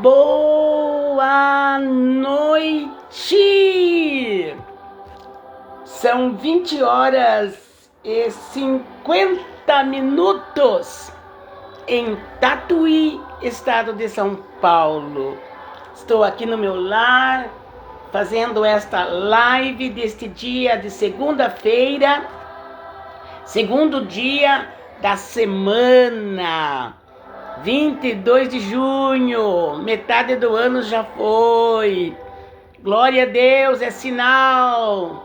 Boa noite! São 20 horas e 50 minutos em Tatuí, estado de São Paulo. Estou aqui no meu lar, fazendo esta live deste dia de segunda-feira, segundo dia da semana. 22 de junho, metade do ano já foi. Glória a Deus, é sinal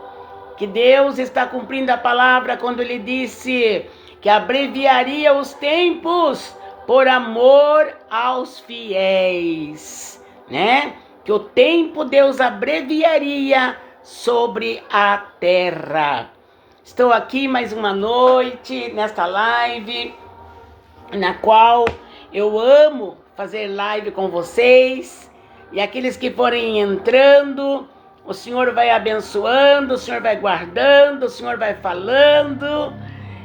que Deus está cumprindo a palavra quando Ele disse que abreviaria os tempos por amor aos fiéis, né? Que o tempo Deus abreviaria sobre a terra. Estou aqui mais uma noite nesta live, na qual eu amo fazer live com vocês, e aqueles que forem entrando, o Senhor vai abençoando, o Senhor vai guardando, o Senhor vai falando,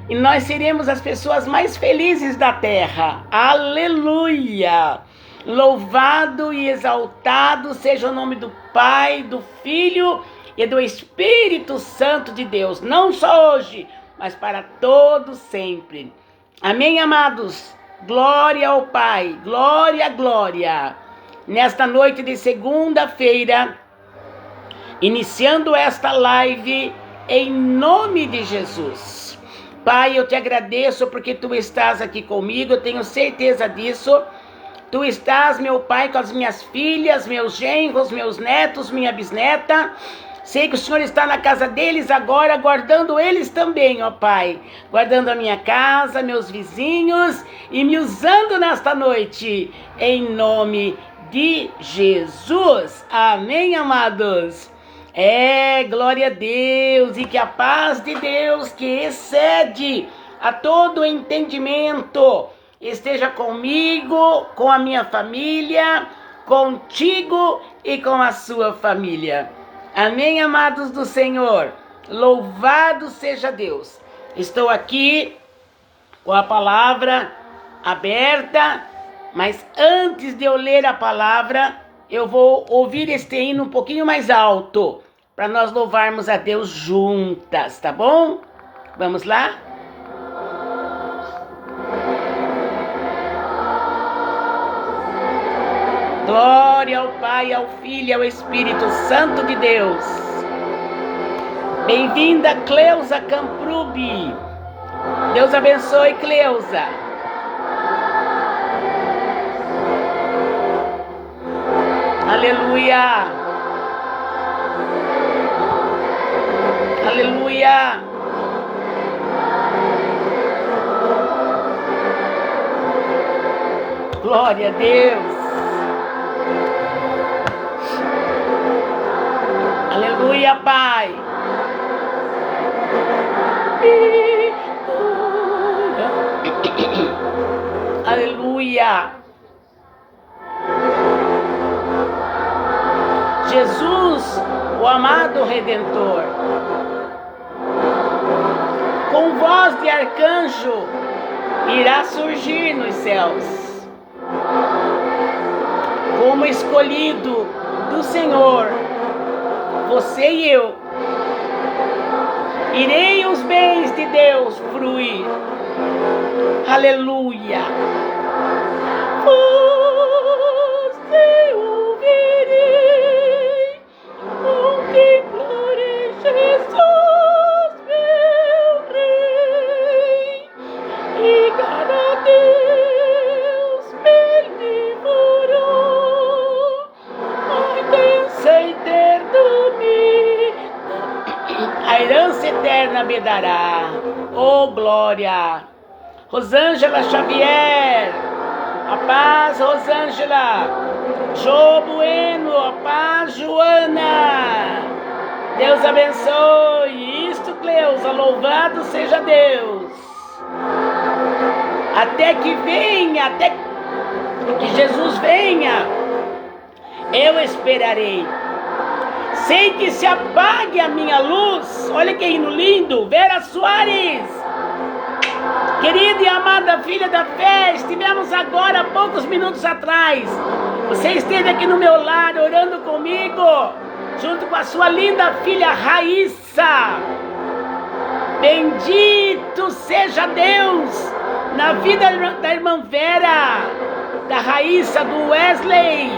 e nós seremos as pessoas mais felizes da terra. Aleluia! Louvado e exaltado seja o nome do Pai, do Filho e do Espírito Santo de Deus, não só hoje, mas para todo sempre. Amém, amados? Glória ao Pai, glória, glória. Nesta noite de segunda-feira, iniciando esta live em nome de Jesus. Pai, eu te agradeço porque Tu estás aqui comigo, eu tenho certeza disso. Tu estás, meu Pai, com as minhas filhas, meus genros, meus netos, minha bisneta. Sei que o Senhor está na casa deles agora, guardando eles também, ó Pai. Guardando a minha casa, meus vizinhos e me usando nesta noite, em nome de Jesus. Amém, amados? Glória a Deus, e que a paz de Deus, que excede a todo entendimento, esteja comigo, com a minha família, contigo e com a sua família. Amém, amados do Senhor? Louvado seja Deus. Estou aqui com a palavra aberta, mas antes de eu ler a palavra, eu vou ouvir este hino um pouquinho mais alto, para nós louvarmos a Deus juntas, tá bom? Vamos lá? Glória ao Pai, ao Filho e ao Espírito Santo de Deus. Bem-vinda, Cleusa Camprubi. Deus abençoe, Cleusa. Aleluia. Aleluia. Glória a Deus. Aleluia, Pai. Aleluia. Jesus, o amado Redentor, com voz de arcanjo, irá surgir nos céus. Como escolhido do Senhor, você e eu, irei os bens de Deus fruir. Aleluia. Você ouvirei, contemplarei Jesus, meu Rei, e cada Deus me livrou, a herança eterna me dará. Oh, glória. Rosângela Xavier, a paz, Rosângela. Jô Bueno, a paz, Joana. Deus abençoe. Isto, Cleusa, louvado seja Deus. Até que venha, até que Jesus venha, eu esperarei. Sem que se apague a minha luz. Olha que hino lindo. Vera Soares. Querida e amada filha da fé, estivemos agora, há poucos minutos atrás. Você esteve aqui no meu lar, orando comigo, junto com a sua linda filha Raíssa. Bendito seja Deus na vida da irmã Vera, da Raíssa, do Wesley,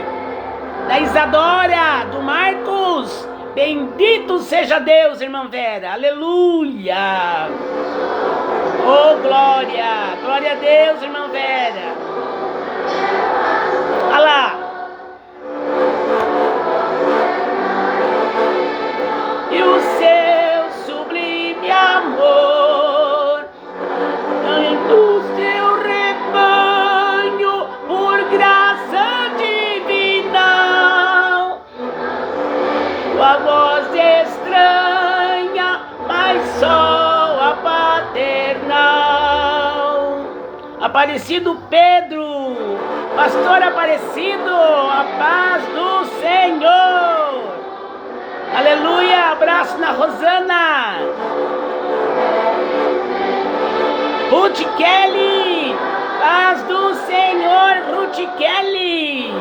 da Isadora, do Marcos. Bendito seja Deus, irmã Vera. Aleluia. Oh, glória. Glória a Deus, irmã Vera. Olha lá. E o seu sublime amor do seu rebanho por graça divina, tua voz estranha, mas só a paternal. Aparecido Pedro, pastor Aparecido, a paz do Senhor. Aleluia, abraço na Rosana. Ruth Kelly, paz do Senhor, Ruth Kelly.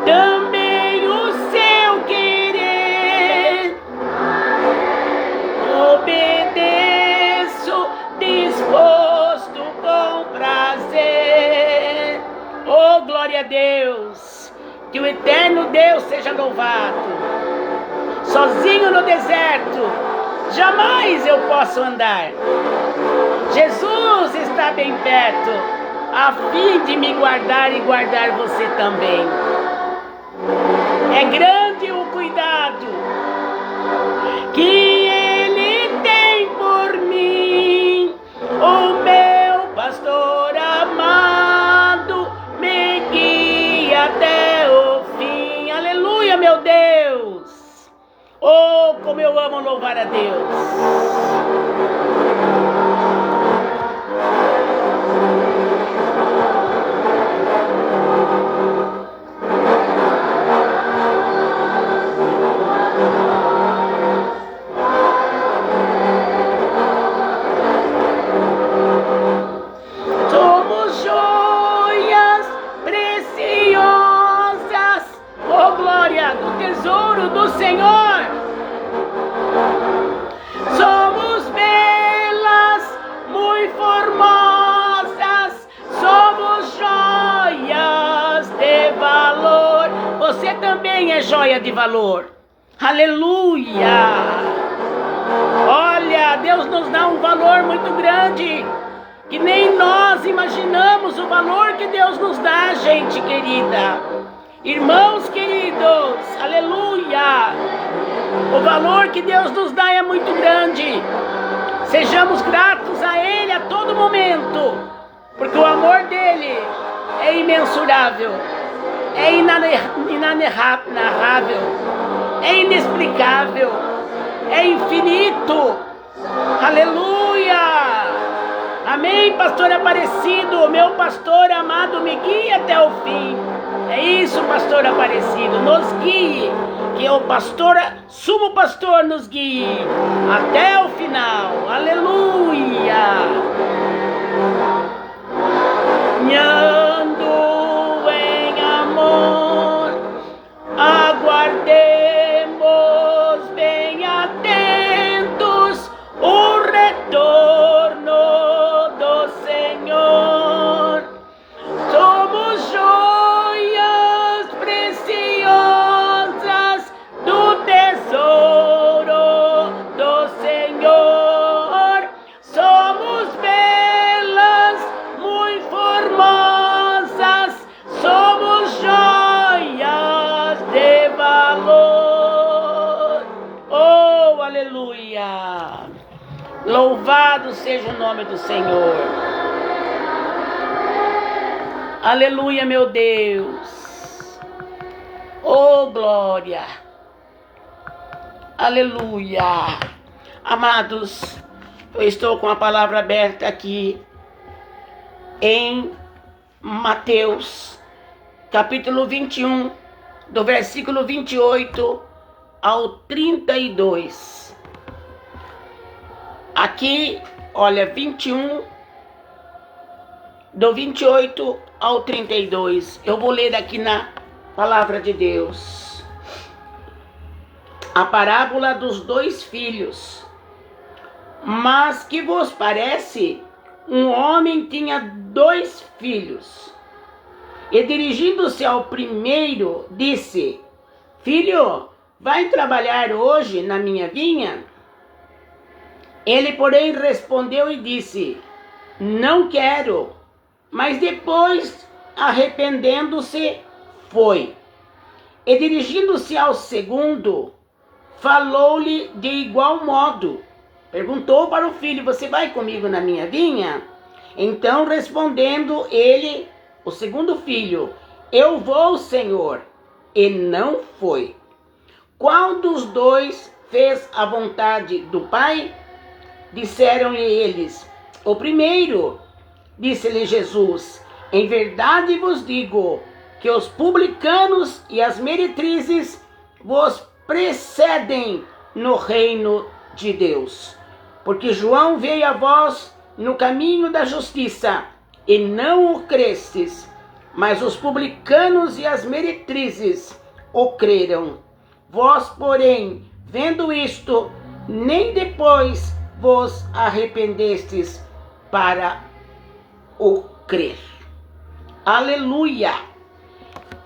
Também o seu querer obedeço, disposto com prazer. Oh, glória a Deus. Que o eterno Deus seja louvado. Sozinho no deserto, jamais eu posso andar. Jesus está bem perto, a fim de me guardar e guardar você também. É grande o cuidado que Ele tem por mim. O meu pastor amado me guia até o fim. Aleluia, meu Deus. Oh, como eu amo louvar a Deus. Somos joias preciosas, oh glória, do tesouro do Senhor. Somos belas, muito formosas, somos joias de valor. Você também é joia de valor. Aleluia! Olha, Deus nos dá um valor muito grande, que nem nós imaginamos o valor que Deus nos dá, gente querida. Irmãos queridos, aleluia! O valor que Deus nos dá é muito grande. Sejamos gratos a Ele a todo momento, porque o amor dele é imensurável, é inenarrável, é inexplicável, é infinito. Aleluia! Amém, pastor Aparecido, meu pastor amado, me guie até o fim. É isso, pastor Aparecido, nos guie, que o pastor, sumo pastor, nos guie até o final. Aleluia! Caminhando em amor, aguardemos bem atentos o retorno do Senhor. Somos joias preciosas do tesouro do Senhor. Somos belas, muito formosas, somos joias de valor. Oh, aleluia! Louvado seja o nome do Senhor. Aleluia, meu Deus. Oh, glória. Aleluia. Amados, eu estou com a palavra aberta aqui em Mateus, capítulo 21, do versículo 28 ao 32. Aqui, olha, 21, do 28 ao 32. Eu vou ler aqui na palavra de Deus. A parábola dos 2 filhos. Mas que vos parece? Um homem tinha 2 filhos. E dirigindo-se ao primeiro, disse: Filho, vai trabalhar hoje na minha vinha? Ele, porém, respondeu e disse: Não quero. Mas depois, arrependendo-se, foi. E dirigindo-se ao segundo, falou-lhe de igual modo. Perguntou para o filho: Você vai comigo na minha vinha? Então, respondendo ele, o segundo filho: Eu vou, Senhor. E não foi. Qual dos 2 fez a vontade do pai? Disseram-lhe eles: O primeiro. Disse-lhe Jesus: Em verdade vos digo que os publicanos e as meretrizes vos precedem no reino de Deus. Porque João veio a vós no caminho da justiça, e não o crestes, mas os publicanos e as meretrizes o creram. Vós, porém, vendo isto, nem depois vos arrependestes para o crer. Aleluia!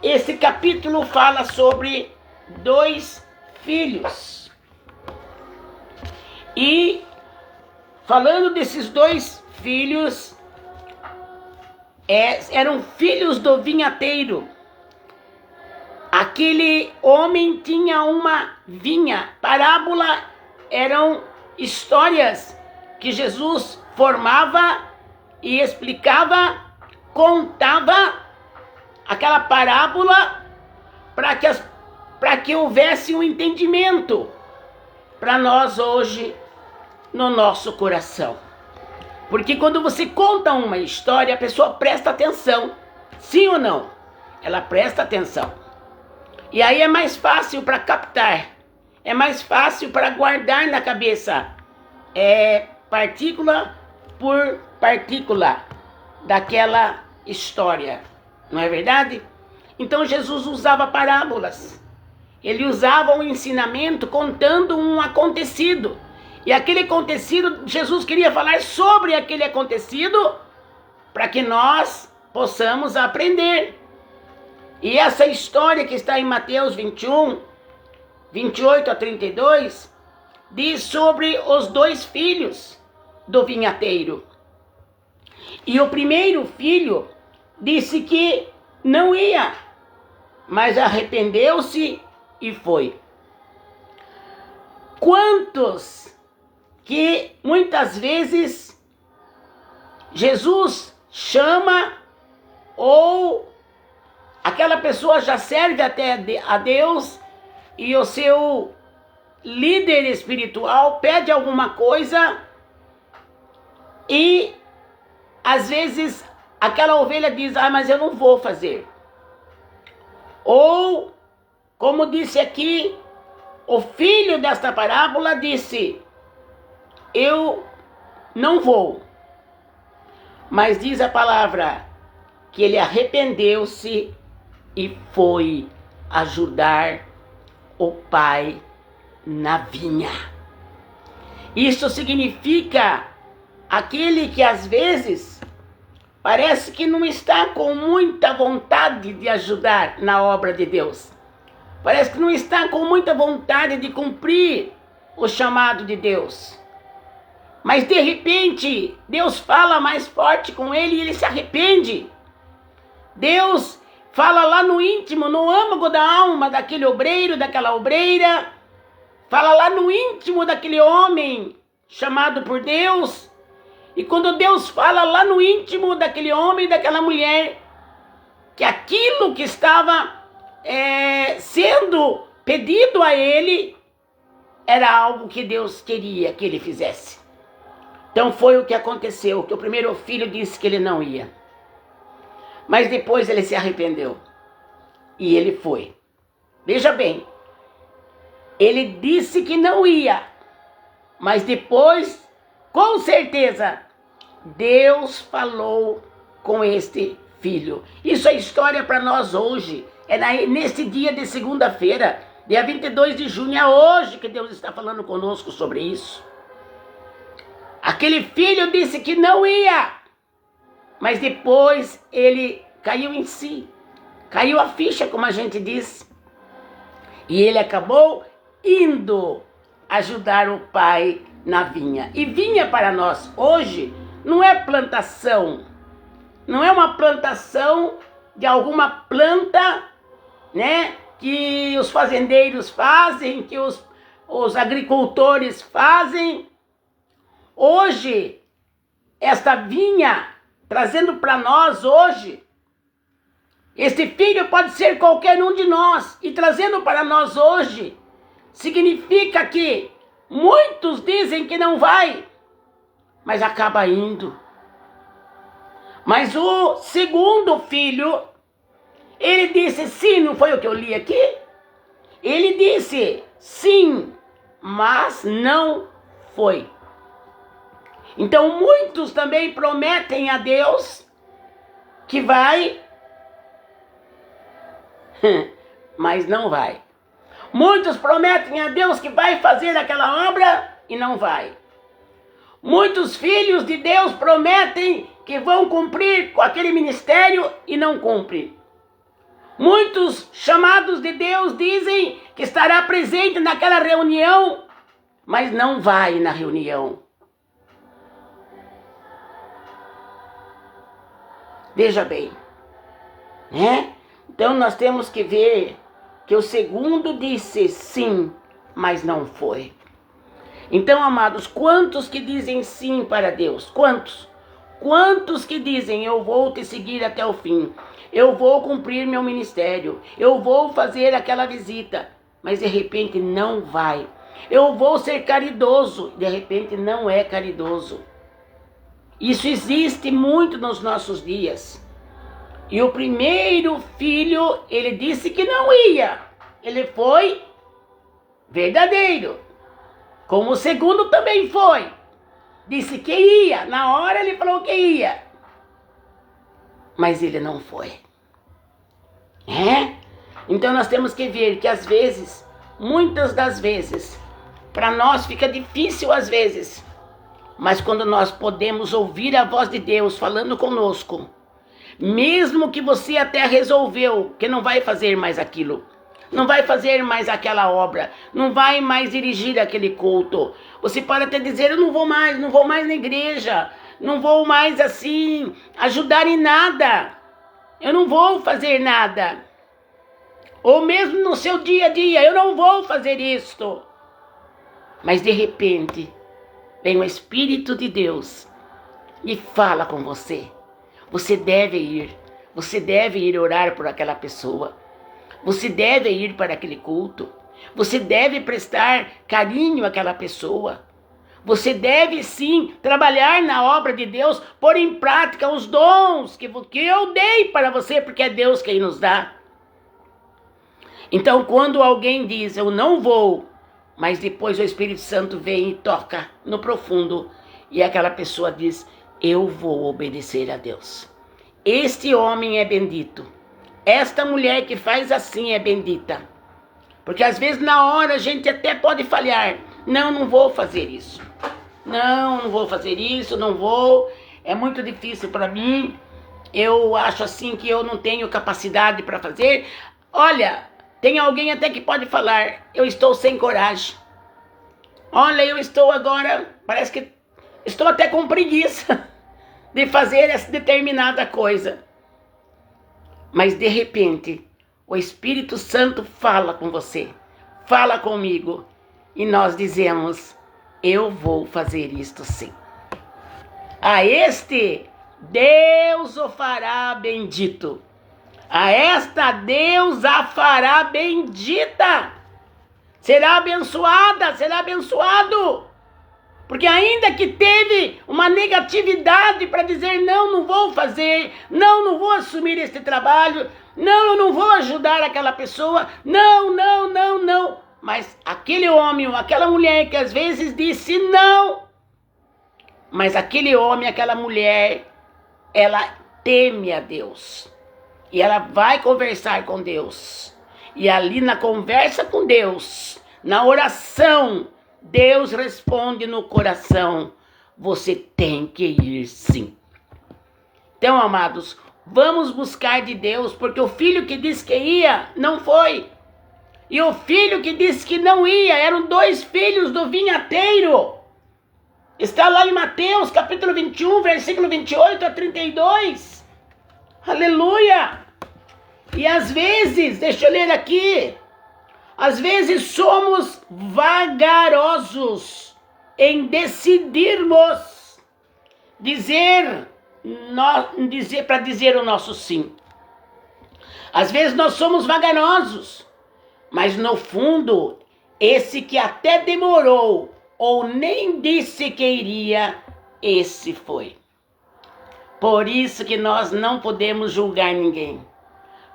Esse capítulo fala sobre 2 filhos. E falando desses 2 filhos, eram filhos do vinhateiro. Aquele homem tinha uma vinha. Parábola eram histórias que Jesus formava e explicava, contava aquela parábola para que houvesse um entendimento para nós hoje no nosso coração. Porque quando você conta uma história, a pessoa presta atenção. Sim ou não? Ela presta atenção. E aí é mais fácil para captar. É mais fácil para guardar na cabeça. É partícula por partícula daquela história. Não é verdade? Então Jesus usava parábolas. Ele usava um ensinamento contando um acontecido. E aquele acontecido, Jesus queria falar sobre aquele acontecido para que nós possamos aprender. E essa história que está em Mateus 21, 28 a 32, diz sobre os 2 filhos do vinhateiro. E o primeiro filho disse que não ia, mas arrependeu-se e foi. Quantos que muitas vezes Jesus chama, ou aquela pessoa já serve até a Deus e o seu líder espiritual pede alguma coisa e às vezes aquela ovelha diz: mas eu não vou fazer. Ou, como disse aqui, o filho desta parábola disse: eu não vou. Mas diz a palavra que ele arrependeu-se e foi ajudar o pai na vinha. Isso significa aquele que às vezes parece que não está com muita vontade de ajudar na obra de Deus. Parece que não está com muita vontade de cumprir o chamado de Deus. Mas de repente, Deus fala mais forte com ele e ele se arrepende. Deus fala lá no íntimo, no âmago da alma daquele obreiro, daquela obreira. Fala lá no íntimo daquele homem chamado por Deus. E quando Deus fala lá no íntimo daquele homem e daquela mulher, que aquilo que estava sendo pedido a ele era algo que Deus queria que ele fizesse. Então foi o que aconteceu, que o primeiro filho disse que ele não ia. Mas depois ele se arrependeu. E ele foi. Veja bem, ele disse que não ia, mas depois com certeza, Deus falou com este filho. Isso é história para nós hoje. É nesse dia de segunda-feira, dia 22 de junho, é hoje que Deus está falando conosco sobre isso. Aquele filho disse que não ia, mas depois ele caiu em si. Caiu a ficha, como a gente diz. E ele acabou indo ajudar o pai na vinha. E vinha para nós hoje não é plantação. Não é uma plantação de alguma planta, né, que os fazendeiros fazem, que os agricultores fazem. Hoje, esta vinha trazendo para nós hoje, este filho pode ser qualquer um de nós, e trazendo para nós hoje, significa que muitos dizem que não vai, mas acaba indo. Mas o segundo filho, ele disse sim, não foi o que eu li aqui? Ele disse sim, mas não foi. Então muitos também prometem a Deus que vai, mas não vai. Muitos prometem a Deus que vai fazer aquela obra e não vai. Muitos filhos de Deus prometem que vão cumprir com aquele ministério e não cumprem. Muitos chamados de Deus dizem que estará presente naquela reunião, mas não vai na reunião. Veja bem, né? Então nós temos que ver que o segundo disse sim, mas não foi. Então, amados, quantos que dizem sim para Deus? Quantos? Quantos que dizem, eu vou te seguir até o fim, eu vou cumprir meu ministério, eu vou fazer aquela visita, mas de repente não vai. Eu vou ser caridoso, de repente não é caridoso. Isso existe muito nos nossos dias. E o primeiro filho, ele disse que não ia. Ele foi verdadeiro. Como o segundo também foi. Disse que ia. Na hora ele falou que ia. Mas ele não foi. Então nós temos que ver que às vezes, muitas das vezes, para nós fica difícil às vezes. Mas quando nós podemos ouvir a voz de Deus falando conosco, mesmo que você até resolveu que não vai fazer mais aquilo, não vai fazer mais aquela obra, não vai mais dirigir aquele culto, você pode até dizer, eu não vou mais na igreja, não vou mais assim ajudar em nada, eu não vou fazer nada. Ou mesmo no seu dia a dia, eu não vou fazer isto. Mas de repente, vem o Espírito de Deus e fala com você. Você deve ir orar por aquela pessoa. Você deve ir para aquele culto. Você deve prestar carinho àquela pessoa. Você deve sim trabalhar na obra de Deus, pôr em prática os dons que eu dei para você, porque é Deus quem nos dá. Então quando alguém diz, eu não vou, mas depois o Espírito Santo vem e toca no profundo, e aquela pessoa diz, eu vou obedecer a Deus. Este homem é bendito. Esta mulher que faz assim é bendita. Porque às vezes na hora a gente até pode falhar. Não vou fazer isso. Não vou fazer isso, não vou. É muito difícil para mim. Eu acho assim que eu não tenho capacidade para fazer. Olha, tem alguém até que pode falar, eu estou sem coragem. Olha, eu estou agora, parece que estou até com preguiça de fazer essa determinada coisa. Mas de repente, o Espírito Santo fala com você, fala comigo, e nós dizemos, eu vou fazer isto sim. A este, Deus o fará bendito. A esta, Deus a fará bendita. Será abençoada, será abençoado. Porque ainda que teve uma negatividade para dizer, não vou fazer, não vou assumir este trabalho, eu não vou ajudar aquela pessoa, não. Mas aquele homem ou aquela mulher que às vezes disse não, Mas aquele homem, aquela mulher, ela teme a Deus. E ela vai conversar com Deus. E ali na conversa com Deus, na oração, Deus responde no coração: você tem que ir sim. Então, amados, vamos buscar de Deus, porque o filho que disse que ia, não foi. E o filho que disse que não ia, eram 2 filhos do vinhateiro. Está lá em Mateus, capítulo 21, versículo 28 a 32. Aleluia! E às vezes, deixa eu ler aqui, às vezes somos vagarosos em decidirmos para dizer o nosso sim. Às vezes nós somos vagarosos, mas no fundo, esse que até demorou ou nem disse que iria, esse foi. Por isso que nós não podemos julgar ninguém.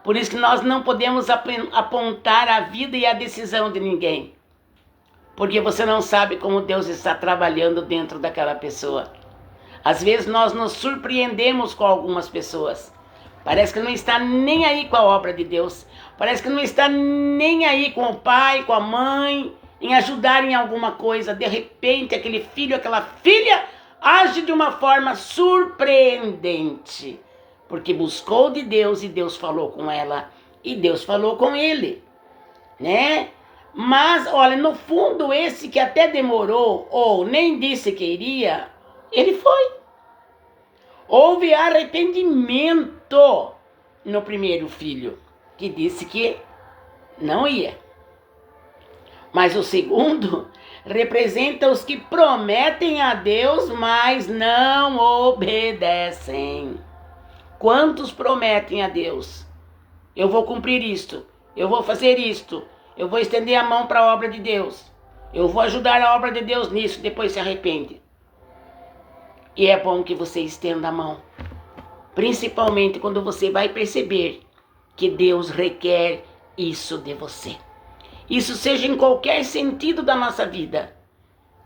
Por isso que nós não podemos apontar a vida e a decisão de ninguém. Porque você não sabe como Deus está trabalhando dentro daquela pessoa. Às vezes nós nos surpreendemos com algumas pessoas. Parece que não está nem aí com a obra de Deus. Parece que não está nem aí com o pai, com a mãe, em ajudar em alguma coisa. De repente, aquele filho, aquela filha age de uma forma surpreendente. Porque buscou de Deus e Deus falou com ela. E Deus falou com ele, né? Mas, olha, no fundo, esse que até demorou ou nem disse que iria, ele foi. Houve arrependimento no primeiro filho, que disse que não ia. Mas o segundo representa os que prometem a Deus, mas não obedecem. Quantos prometem a Deus? Eu vou cumprir isto, eu vou fazer isto, eu vou estender a mão para a obra de Deus, eu vou ajudar a obra de Deus nisso, depois se arrepende. E é bom que você estenda a mão, principalmente quando você vai perceber que Deus requer isso de você. Isso seja em qualquer sentido da nossa vida.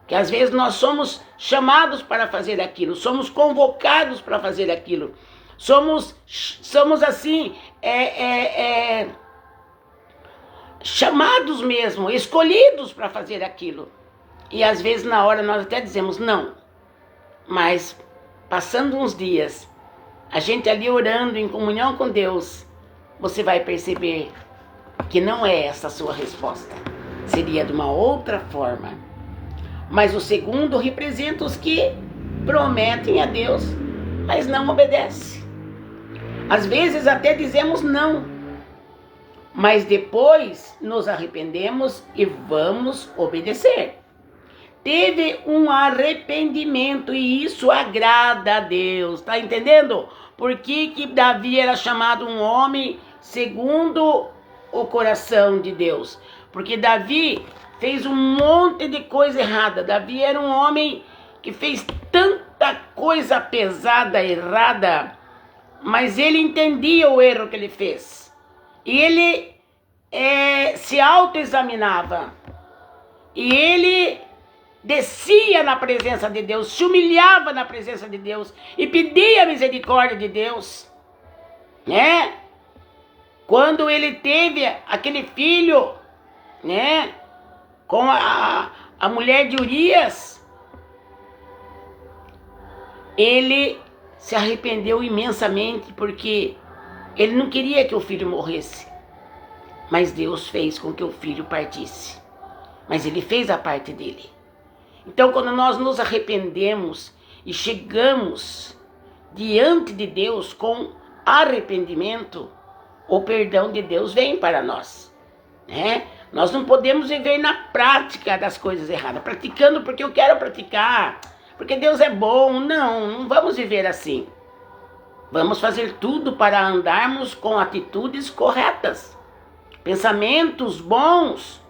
Que às vezes nós somos chamados para fazer aquilo, somos convocados para fazer aquilo. Somos assim, chamados mesmo, escolhidos para fazer aquilo. E às vezes na hora nós até dizemos não. Mas passando uns dias, a gente ali orando em comunhão com Deus, você vai perceber que não é essa a sua resposta. Seria de uma outra forma. Mas o segundo representa os que prometem a Deus, mas não obedecem. Às vezes até dizemos não, mas depois nos arrependemos e vamos obedecer. Teve um arrependimento e isso agrada a Deus, tá entendendo? Por que Davi era chamado um homem segundo o coração de Deus? Porque Davi fez um monte de coisa errada. Davi era um homem que fez tanta coisa pesada, errada, mas ele entendia o erro que ele fez. E ele se autoexaminava. E ele descia na presença de Deus, se humilhava na presença de Deus e pedia a misericórdia de Deus, né? Quando ele teve aquele filho, né, com a mulher de Urias, ele se arrependeu imensamente porque ele não queria que o filho morresse. Mas Deus fez com que o filho partisse. Mas ele fez a parte dele. Então, quando nós nos arrependemos e chegamos diante de Deus com arrependimento, o perdão de Deus vem para nós, né? Nós não podemos viver na prática das coisas erradas, praticando porque eu quero praticar, porque Deus é bom. Não vamos viver assim. Vamos fazer tudo para andarmos com atitudes corretas, pensamentos bons,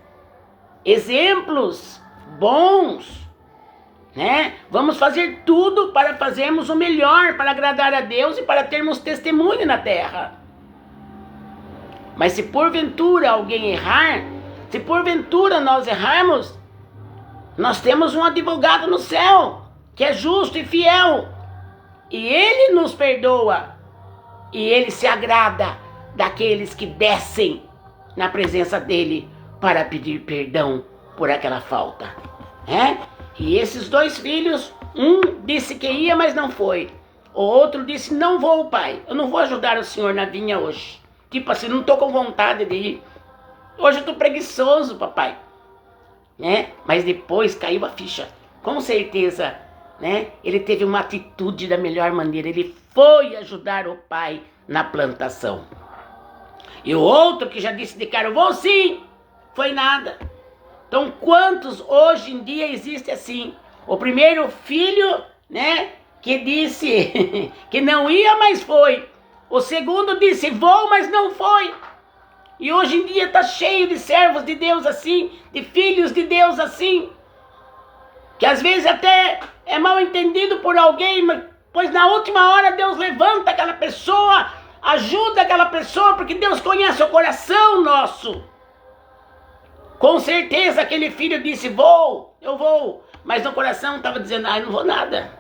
exemplos bons, né? Vamos fazer tudo para fazermos o melhor, para agradar a Deus e para termos testemunho na terra. Mas se porventura alguém errar, se porventura nós errarmos, nós temos um advogado no céu, que é justo e fiel. E Ele nos perdoa. E Ele se agrada daqueles que descem na presença dEle para pedir perdão por aquela falta. E esses 2 filhos, um disse que ia, mas não foi. O outro disse, não vou, pai. Eu não vou ajudar o senhor na vinha hoje. Tipo assim, não estou com vontade de ir. Hoje eu estou preguiçoso, papai. Mas depois caiu a ficha. Com certeza, ele teve uma atitude da melhor maneira. Ele foi ajudar o pai na plantação. E o outro que já disse de cara, vou sim, foi nada. Então quantos hoje em dia existe assim? O primeiro filho, que disse que não ia, mas foi. O segundo disse, vou, mas não foi. E hoje em dia está cheio de servos de Deus assim, de filhos de Deus assim, que às vezes até é mal entendido por alguém, mas pois na última hora Deus levanta aquela pessoa, ajuda aquela pessoa, porque Deus conhece o coração nosso. Com certeza aquele filho disse, eu vou, mas no coração estava dizendo, não vou nada.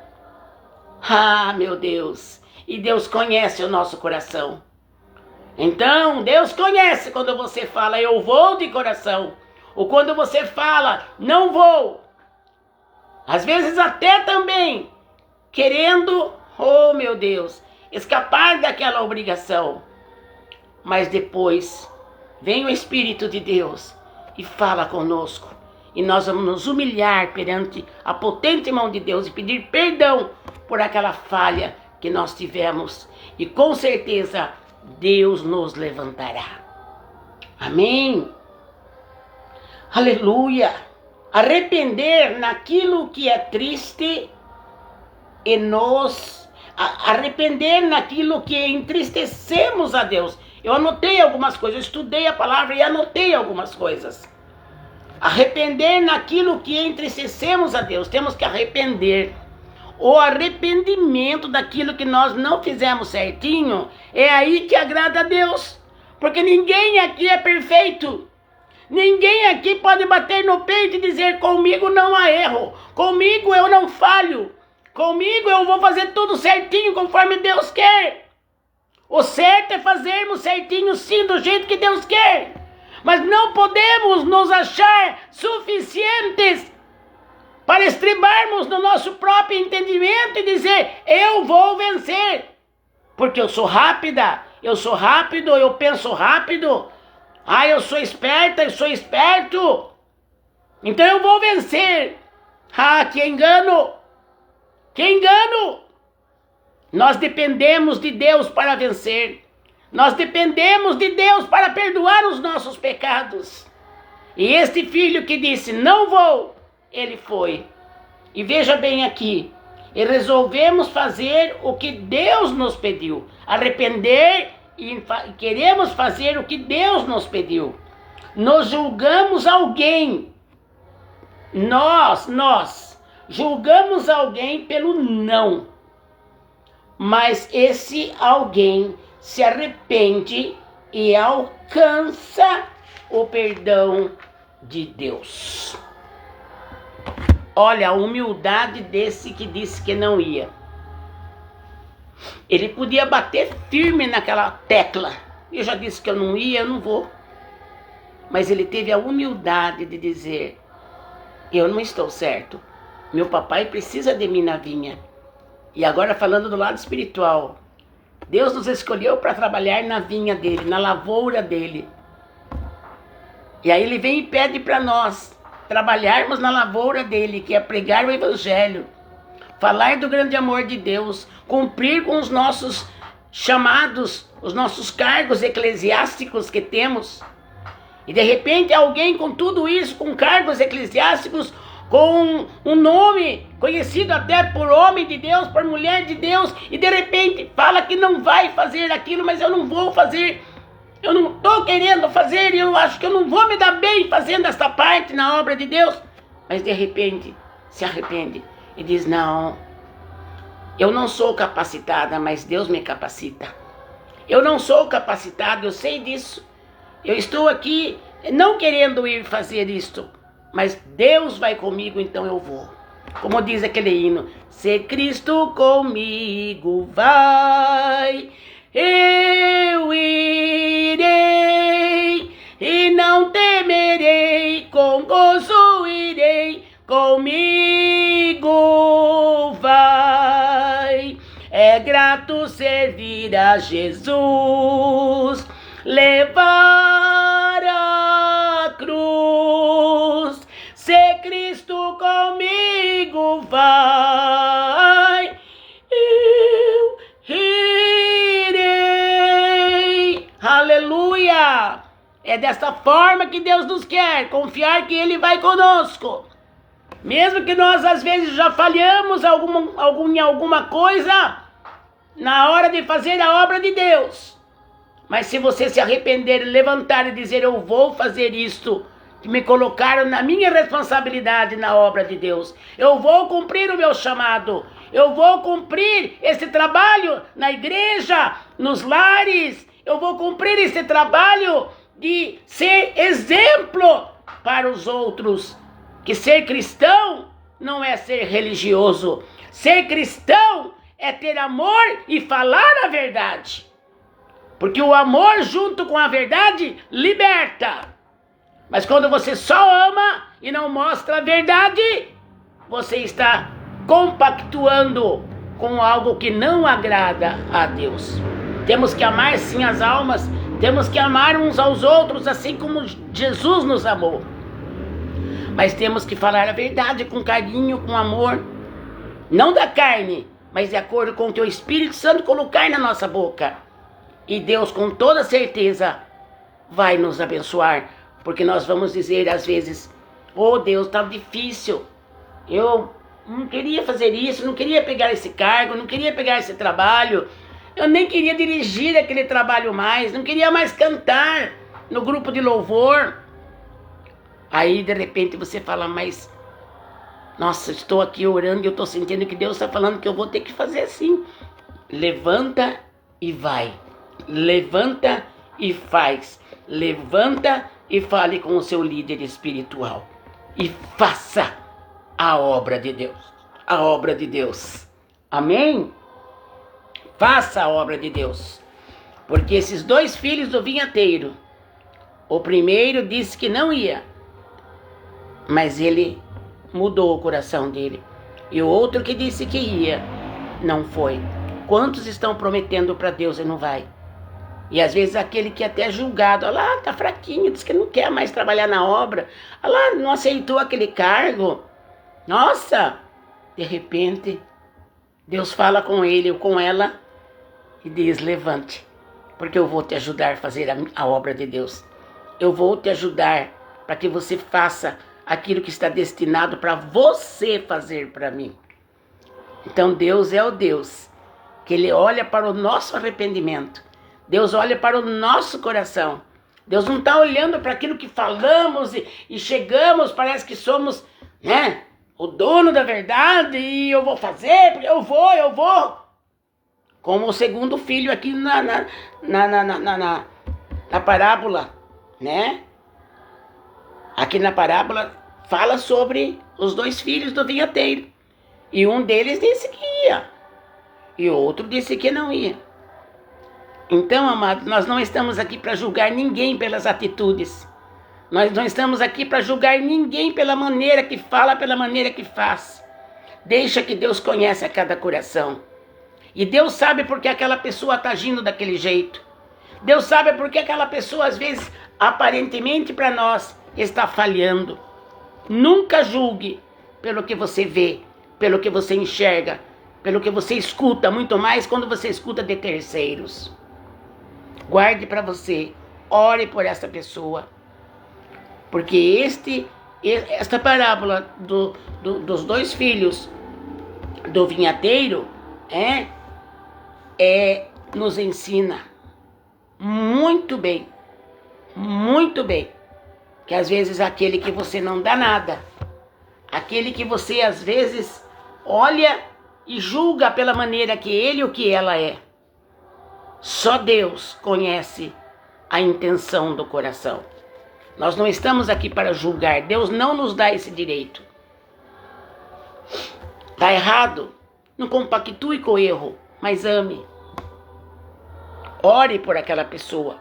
Meu Deus, e Deus conhece o nosso coração. Então, Deus conhece quando você fala, eu vou de coração, ou quando você fala, não vou. Às vezes até também, querendo, meu Deus, escapar daquela obrigação. Mas depois, vem o Espírito de Deus e fala conosco. E nós vamos nos humilhar perante a potente mão de Deus e pedir perdão por aquela falha que nós tivemos. E com certeza, Deus nos levantará. Amém? Aleluia! Arrepender naquilo que é triste e arrepender naquilo que entristecemos a Deus. Eu anotei algumas coisas, eu estudei a palavra e anotei algumas coisas. Arrepender naquilo que entristecemos a Deus. Temos que arrepender. O arrependimento daquilo que nós não fizemos certinho, é aí que agrada a Deus. Porque ninguém aqui é perfeito. Ninguém aqui pode bater no peito e dizer, comigo não há erro. Comigo eu não falho. Comigo eu vou fazer tudo certinho conforme Deus quer. O certo é fazermos certinho sim, do jeito que Deus quer. Mas não podemos nos achar suficientes para estribarmos no nosso próprio entendimento e dizer, eu vou vencer, porque eu sou rápida, eu sou rápido, eu penso rápido, eu sou esperta, eu sou esperto, então eu vou vencer. Que engano, que engano! Nós dependemos de Deus para vencer, nós dependemos de Deus para perdoar os nossos pecados. E este filho que disse, não vou, ele foi. E veja bem aqui, e resolvemos fazer o que Deus nos pediu. Arrepender e queremos fazer o que Deus nos pediu. Nós julgamos alguém. Nós julgamos alguém pelo não. Mas esse alguém se arrepende e alcança o perdão de Deus. Olha a humildade desse que disse que não ia. Ele podia bater firme naquela tecla. Eu já disse que eu não ia, eu não vou. Mas ele teve a humildade de dizer, eu não estou certo. Meu papai precisa de mim na vinha. E agora falando do lado espiritual, Deus nos escolheu para trabalhar na vinha dele, na lavoura dele. E aí ele vem e pede para nós trabalharmos na lavoura dele, que é pregar o evangelho, falar do grande amor de Deus, cumprir com os nossos chamados, os nossos cargos eclesiásticos que temos. E de repente alguém com tudo isso, com cargos eclesiásticos, com um nome conhecido até por homem de Deus, por mulher de Deus, e de repente fala que não vai fazer aquilo, mas eu não vou fazer. Eu não estou querendo fazer, eu acho que eu não vou me dar bem fazendo esta parte na obra de Deus. Mas de repente se arrepende e diz, não, eu não sou capacitada, mas Deus me capacita. Eu não sou capacitado, eu sei disso. Eu estou aqui não querendo ir fazer isto, mas Deus vai comigo, então eu vou. Como diz aquele hino, se Cristo comigo vai, eu irei e não temerei, com gozo irei, comigo vai. É grato servir a Jesus, levar a cruz. Se Cristo comigo vai, eu irei. Aleluia! É desta forma que Deus nos quer, confiar que Ele vai conosco. Mesmo que nós às vezes já falhamos em alguma coisa na hora de fazer a obra de Deus. Mas se você se arrepender, levantar e dizer, eu vou fazer isto, que me colocaram na minha responsabilidade na obra de Deus. Eu vou cumprir o meu chamado. Eu vou cumprir esse trabalho na igreja, nos lares. Eu vou cumprir esse trabalho de ser exemplo para os outros. Que ser cristão não é ser religioso. Ser cristão é ter amor e falar a verdade. Porque o amor junto com a verdade liberta. Mas quando você só ama e não mostra a verdade, você está compactuando com algo que não agrada a Deus. Temos que amar sim as almas, temos que amar uns aos outros, assim como Jesus nos amou. Mas temos que falar a verdade com carinho, com amor, não da carne, mas de acordo com o que o Espírito Santo colocar na nossa boca. E Deus, com toda certeza, vai nos abençoar. Porque nós vamos dizer às vezes, oh Deus, tá difícil. Eu não queria fazer isso, não queria pegar esse cargo, não queria pegar esse trabalho. Eu nem queria dirigir aquele trabalho mais, não queria mais cantar no grupo de louvor. Aí de repente você fala, mas nossa, estou aqui orando e eu estou sentindo que Deus está falando que eu vou ter que fazer assim. Levanta e vai. Levanta e faz. Levanta e fale com o seu líder espiritual. E faça a obra de Deus. A obra de Deus. Amém? Faça a obra de Deus. Porque esses dois filhos do vinhateiro, o primeiro disse que não ia, mas ele mudou o coração dele. E o outro que disse que ia, não foi. Quantos estão prometendo para Deus e não vai? E às vezes aquele que é até julgado, olha lá, tá fraquinho, diz que não quer mais trabalhar na obra, olha lá, não aceitou aquele cargo. Nossa, de repente, Deus fala com ele ou com ela e diz, levante, porque eu vou te ajudar a fazer a obra de Deus. Eu vou te ajudar para que você faça aquilo que está destinado para você fazer para mim. Então Deus é o Deus que Ele olha para o nosso arrependimento. Deus olha para o nosso coração. Deus não está olhando para aquilo que falamos e chegamos, parece que somos, né, o dono da verdade e eu vou fazer, porque eu vou. Como o segundo filho aqui na parábola, né? Aqui na parábola fala sobre os dois filhos do vinhateiro. E um deles disse que ia. E o outro disse que não ia. Então, amados, nós não estamos aqui para julgar ninguém pelas atitudes. Nós não estamos aqui para julgar ninguém pela maneira que fala, pela maneira que faz. Deixa que Deus conhece a cada coração. E Deus sabe por que aquela pessoa está agindo daquele jeito. Deus sabe por que aquela pessoa, às vezes, aparentemente para nós, está falhando. Nunca julgue pelo que você vê, pelo que você enxerga, pelo que você escuta, muito mais quando você escuta de terceiros. Guarde para você, ore por essa pessoa, porque esta parábola dos dois filhos do vinhateiro nos ensina muito bem, que às vezes aquele que você não dá nada, aquele que você às vezes olha e julga pela maneira que ele ou que ela é, só Deus conhece a intenção do coração. Nós não estamos aqui para julgar. Deus não nos dá esse direito. Está errado? Não compactue com o erro, mas ame. Ore por aquela pessoa.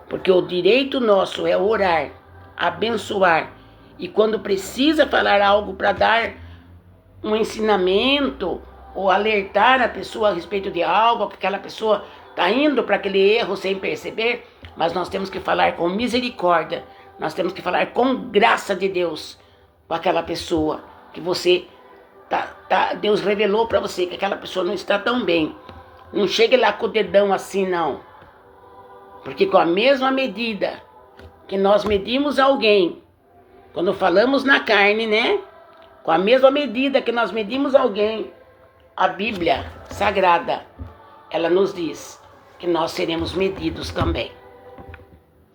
Porque o direito nosso é orar, abençoar. E quando precisa falar algo para dar um ensinamento ou alertar a pessoa a respeito de algo, que aquela pessoa está indo para aquele erro sem perceber, mas nós temos que falar com misericórdia, nós temos que falar com graça de Deus com aquela pessoa que você Deus revelou para você que aquela pessoa não está tão bem. Não chegue lá com o dedão assim, não. Porque com a mesma medida que nós medimos alguém, quando falamos na carne, né? Com a mesma medida que nós medimos alguém, a Bíblia Sagrada, ela nos diz que nós seremos medidos também.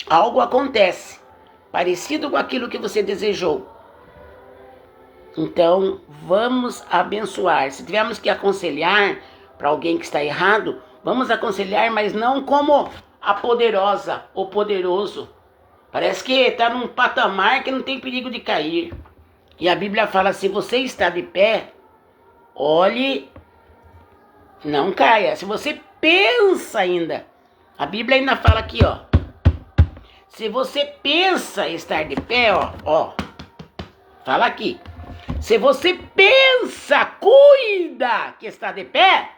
Algo acontece parecido com aquilo que você desejou. Então, vamos abençoar. Se tivermos que aconselhar para alguém que está errado, vamos aconselhar, mas não como a poderosa ou poderoso. Parece que está num patamar que não tem perigo de cair. E a Bíblia fala, se você está de pé, olhe, não caia. Se você pensa ainda, a Bíblia ainda fala aqui, ó. Se você pensa estar de pé, ó, fala aqui. Se você pensa, cuida que está de pé,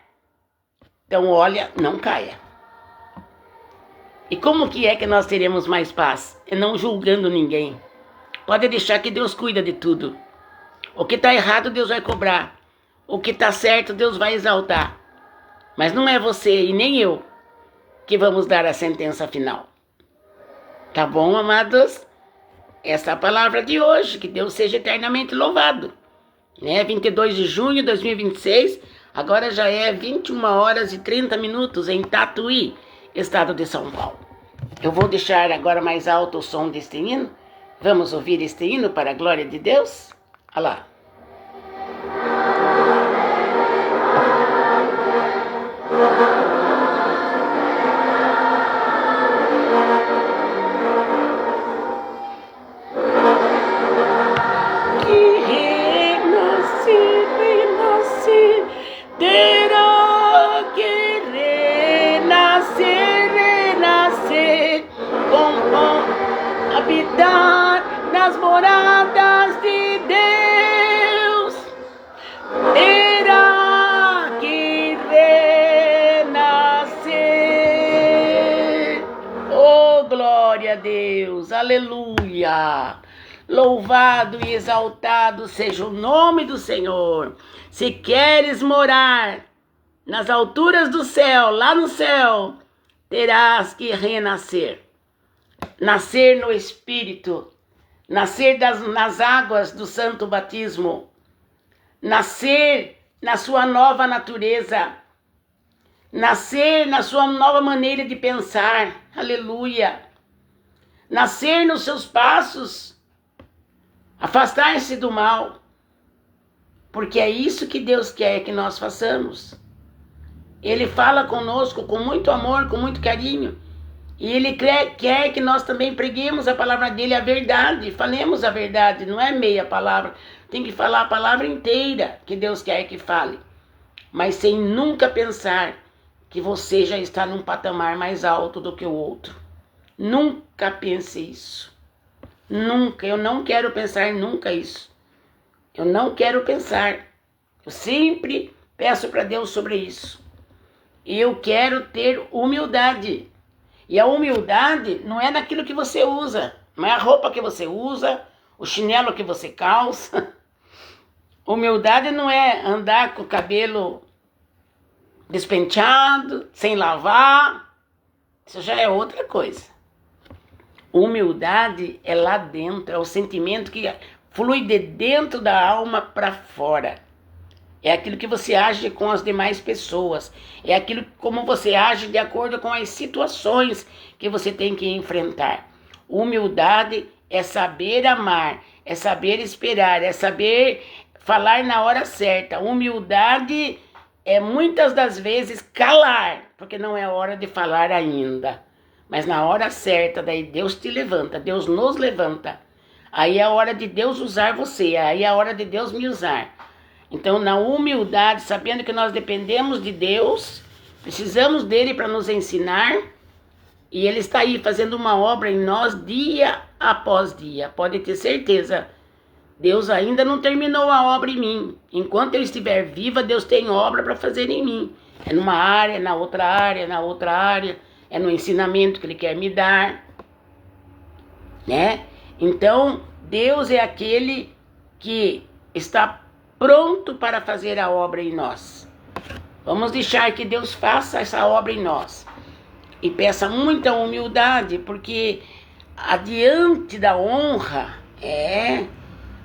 então olha, não caia. E como que é que nós teremos mais paz? É não julgando ninguém. Pode deixar que Deus cuida de tudo. O que está errado, Deus vai cobrar. O que está certo, Deus vai exaltar. Mas não é você e nem eu que vamos dar a sentença final. Tá bom, amados? Essa é a palavra de hoje. Que Deus seja eternamente louvado. 22 de junho de 2026. Agora já é 21 horas e 30 minutos em Tatuí, estado de São Paulo. Eu vou deixar agora mais alto o som deste hino. Vamos ouvir este hino para a glória de Deus? Olha lá. Habitar nas moradas de Deus, terá que renascer. Oh, glória a Deus, aleluia. Louvado e exaltado seja o nome do Senhor. Se queres morar nas alturas do céu, lá no céu, terás que renascer. Nascer no Espírito, nascer nas águas do Santo Batismo, nascer na sua nova natureza, nascer na sua nova maneira de pensar, aleluia, nascer nos seus passos, afastar-se do mal, porque é isso que Deus quer que nós façamos. Ele fala conosco com muito amor, com muito carinho, e Ele quer que nós também preguemos a palavra dele, a verdade, falemos a verdade, não é meia palavra, tem que falar a palavra inteira que Deus quer que fale, mas sem nunca pensar que você já está num patamar mais alto do que o outro. Nunca pense isso, nunca, eu não quero pensar nunca isso, eu não quero pensar, eu sempre peço para Deus sobre isso, eu quero ter humildade. E a humildade não é naquilo que você usa, não é a roupa que você usa, o chinelo que você calça. Humildade não é andar com o cabelo despenteado, sem lavar. Isso já é outra coisa. Humildade é lá dentro, é o sentimento que flui de dentro da alma para fora. É aquilo que você age com as demais pessoas. É aquilo como você age de acordo com as situações que você tem que enfrentar. Humildade é saber amar, é saber esperar, é saber falar na hora certa. Humildade é muitas das vezes calar, porque não é hora de falar ainda. Mas na hora certa, daí Deus te levanta, Deus nos levanta. Aí é a hora de Deus usar você, aí é a hora de Deus me usar. Então, na humildade, sabendo que nós dependemos de Deus, precisamos dele para nos ensinar, e ele está aí fazendo uma obra em nós dia após dia. Pode ter certeza, Deus ainda não terminou a obra em mim. Enquanto eu estiver viva, Deus tem obra para fazer em mim. É numa área, na outra área, na outra área, é no ensinamento que ele quer me dar, né? Então, Deus é aquele que está pronto para fazer a obra em nós. Vamos deixar que Deus faça essa obra em nós. E peça muita humildade, porque adiante da honra,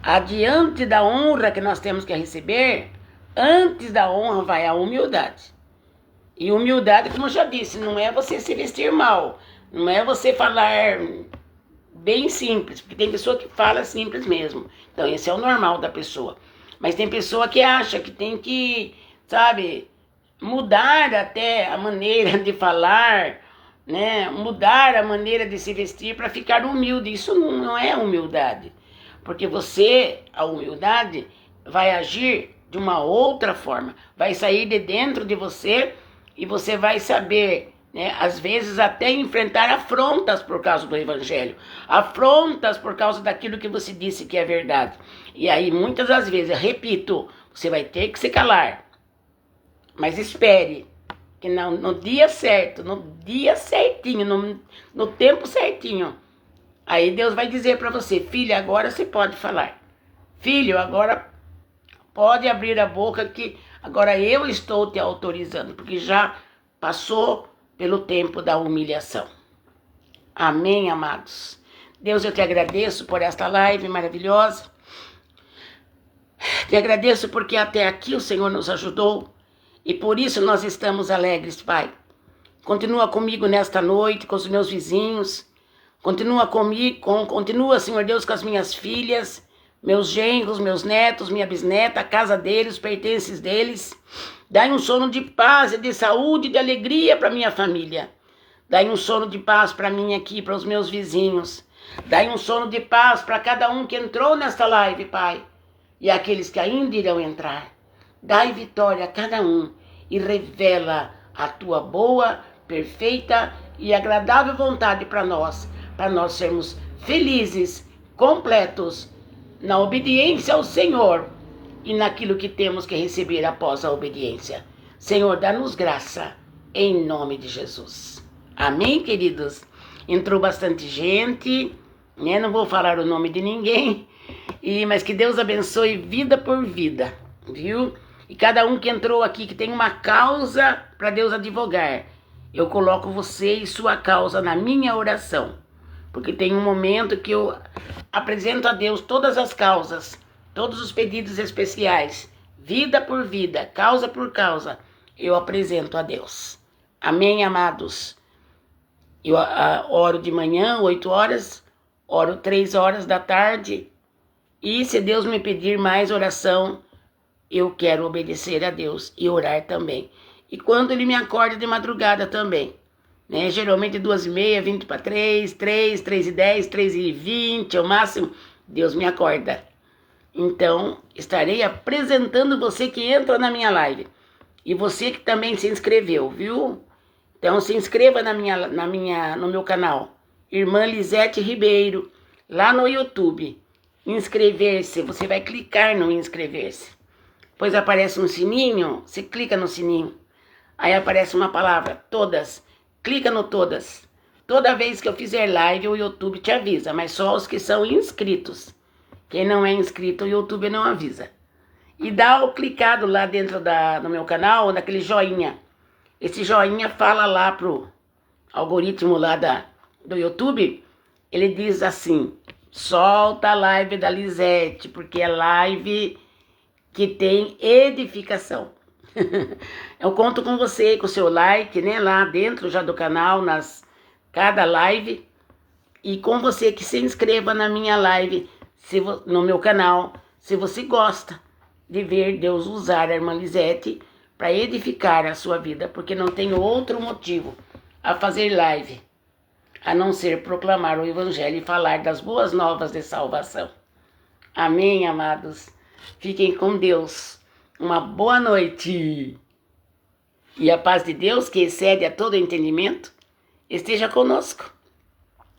adiante da honra que nós temos que receber, antes da honra vai a humildade. E humildade, como eu já disse, não é você se vestir mal, não é você falar bem simples, porque tem pessoa que fala simples mesmo. Então esse é o normal da pessoa. Mas tem pessoa que acha que tem que, sabe, mudar até a maneira de falar, né? Mudar a maneira de se vestir para ficar humilde. Isso não é humildade. Porque a humildade vai agir de uma outra forma. Vai sair de dentro de você e você vai saber, né, às vezes até enfrentar afrontas por causa do evangelho. Afrontas por causa daquilo que você disse que é verdade. E aí, muitas das vezes, repito, você vai ter que se calar. Mas espere, que no dia certo, no dia certinho, no tempo certinho, aí Deus vai dizer para você: filha, agora você pode falar. Filho, agora pode abrir a boca, que agora eu estou te autorizando, porque já passou pelo tempo da humilhação. Amém, amados? Deus, eu te agradeço por esta live maravilhosa. Te agradeço porque até aqui o Senhor nos ajudou e por isso nós estamos alegres, Pai. Continua comigo nesta noite, com os meus vizinhos. Continua, Senhor Deus, com as minhas filhas, meus genros, meus netos, minha bisneta, a casa deles, os pertences deles. Dai um sono de paz e de saúde e de alegria para minha família. Dai um sono de paz para mim aqui, para os meus vizinhos. Dai um sono de paz para cada um que entrou nesta live, Pai, e aqueles que ainda irão entrar. Dai vitória a cada um e revela a tua boa, perfeita e agradável vontade para nós sermos felizes, completos, na obediência ao Senhor e naquilo que temos que receber após a obediência. Senhor, dá-nos graça, em nome de Jesus. Amém, queridos? Entrou bastante gente, né? Não vou falar o nome de ninguém, mas que Deus abençoe vida por vida, viu? E cada um que entrou aqui, que tem uma causa para Deus advogar, eu coloco você e sua causa na minha oração, porque tem um momento que eu apresento a Deus todas as causas, todos os pedidos especiais, vida por vida, causa por causa, eu apresento a Deus. Amém, amados? Eu oro de manhã, 8 horas, oro 3 horas da tarde, e se Deus me pedir mais oração, eu quero obedecer a Deus e orar também. E quando Ele me acorda de madrugada também, né? Geralmente 2h30, 20 para 3, 3h10, 3h20, ao máximo, Deus me acorda. Então, estarei apresentando você que entra na minha live. E você que também se inscreveu, viu? Então, se inscreva no meu canal, Irmã Lisete Ribeiro, lá no YouTube. Inscrever-se, você vai clicar no inscrever-se. Depois aparece um sininho, você clica no sininho. Aí aparece uma palavra, todas. Clica no todas. Toda vez que eu fizer live, o YouTube te avisa, mas só os que são inscritos. Quem não é inscrito, o YouTube não avisa. E dá o clicado lá dentro no meu canal, naquele joinha. Esse joinha fala lá pro algoritmo lá do YouTube, ele diz assim: solta a live da Lisete, porque é live que tem edificação. Eu conto com você, com o seu like, né, lá dentro já do canal, cada live, e com você que se inscreva na minha live, no meu canal, se você gosta de ver Deus usar a Irmã Lisete para edificar a sua vida, porque não tem outro motivo a fazer live a não ser proclamar o Evangelho e falar das boas novas de salvação. Amém, amados? Fiquem com Deus. Uma boa noite. E a paz de Deus, que excede a todo entendimento, esteja conosco.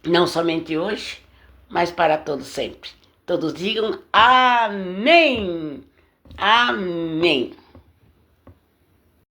Não somente hoje, mas para todos sempre. Todos digam amém. Amém.